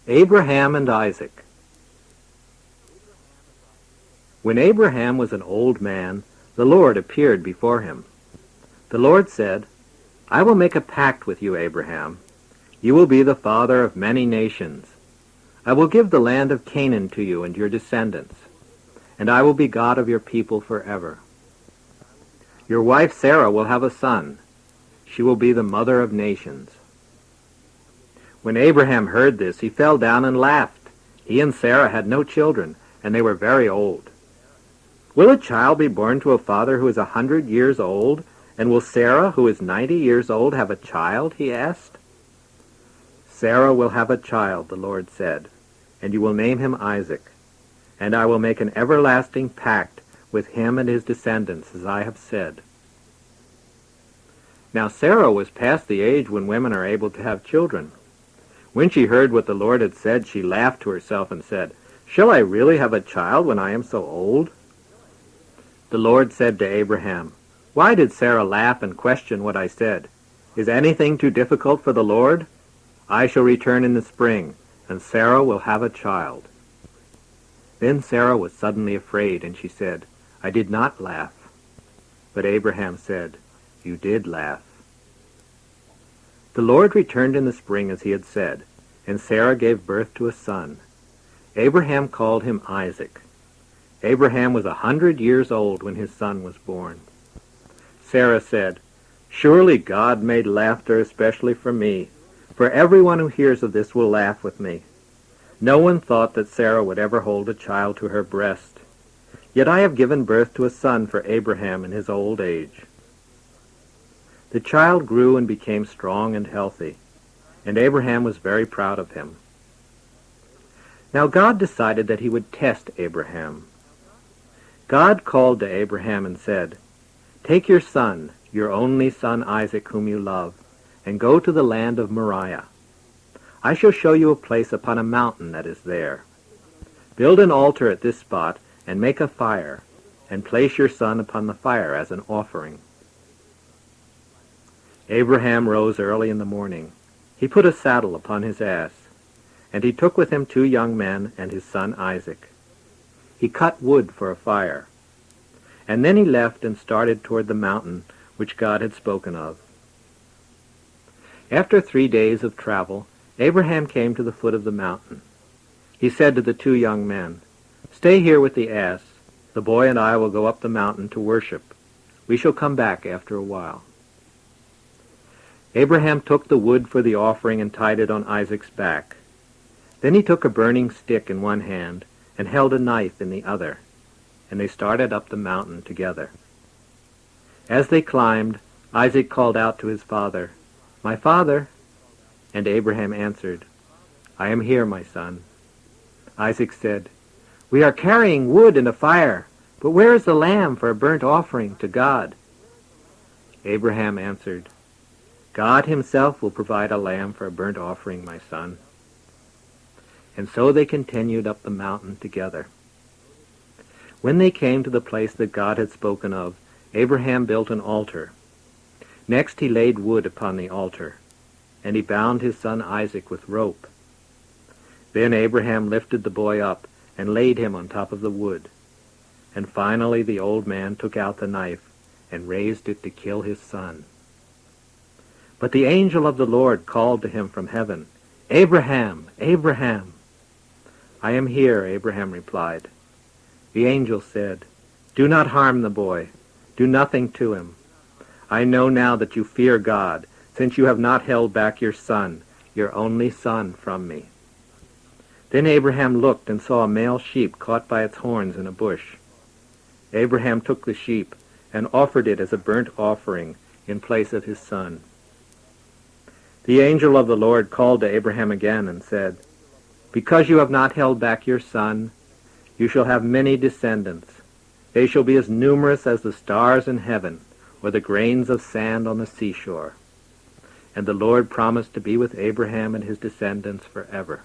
Abraham and Isaac. When Abraham was an old man, the Lord appeared before him. The Lord said, I will make a pact with you, Abraham. You will be the father of many nations. I will give the land of Canaan to you and your descendants, and I will be God of your people forever. Your wife Sarah will have a son. She will be the mother of nations. When Abraham heard this, he fell down and laughed. He and Sarah had no children, and they were very old. Will a child be born to a father who is 100 years old, and will Sarah, who is 90 years old, have a child? He asked. Sarah will have a child, the Lord said, and you will name him Isaac, and I will make an everlasting pact with him and his descendants, as I have said. Now Sarah was past the age when women are able to have children. When she heard what the Lord had said, she laughed to herself and said, Shall I really have a child when I am so old? The Lord said to Abraham, Why did Sarah laugh and question what I said? Is anything too difficult for the Lord? I shall return in the spring, and Sarah will have a child. Then Sarah was suddenly afraid, and she said, I did not laugh. But Abraham said, You did laugh. The Lord returned in the spring as he had said, and Sarah gave birth to a son. Abraham called him Isaac. Abraham was 100 years old when his son was born. Sarah said, Surely God made laughter especially for me, for everyone who hears of this will laugh with me. No one thought that Sarah would ever hold a child to her breast. Yet I have given birth to a son for Abraham in his old age. The child grew and became strong and healthy, and Abraham was very proud of him. Now God decided that he would test Abraham. God called to Abraham and said, Take your son, your only son Isaac, whom you love, and go to the land of Moriah. I shall show you a place upon a mountain that is there. Build an altar at this spot, and make a fire, and place your son upon the fire as an offering. Abraham rose early in the morning. He put a saddle upon his ass, and he took with him 2 young men and his son Isaac. He cut wood for a fire, and then he left and started toward the mountain which God had spoken of. After 3 days of travel, Abraham came to the foot of the mountain. He said to the 2 young men, Stay here with the ass. The boy and I will go up the mountain to worship. We shall come back after a while. Abraham took the wood for the offering and tied it on Isaac's back. Then he took a burning stick in one hand and held a knife in the other, and they started up the mountain together. As they climbed, Isaac called out to his father, My father! And Abraham answered, I am here, my son. Isaac said, We are carrying wood and a fire, but where is the lamb for a burnt offering to God? Abraham answered, God himself will provide a lamb for a burnt offering, my son. And so they continued up the mountain together. When they came to the place that God had spoken of, Abraham built an altar. Next he laid wood upon the altar, and he bound his son Isaac with rope. Then Abraham lifted the boy up and laid him on top of the wood. And finally the old man took out the knife and raised it to kill his son. But the angel of the Lord called to him from heaven, Abraham, Abraham! I am here, Abraham replied. The angel said, Do not harm the boy. Do nothing to him. I know now that you fear God, since you have not held back your son, your only son, from me. Then Abraham looked and saw a male sheep caught by its horns in a bush. Abraham took the sheep and offered it as a burnt offering in place of his son. The angel of the Lord called to Abraham again and said, Because you have not held back your son, you shall have many descendants. They shall be as numerous as the stars in heaven, or the grains of sand on the seashore. And the Lord promised to be with Abraham and his descendants forever.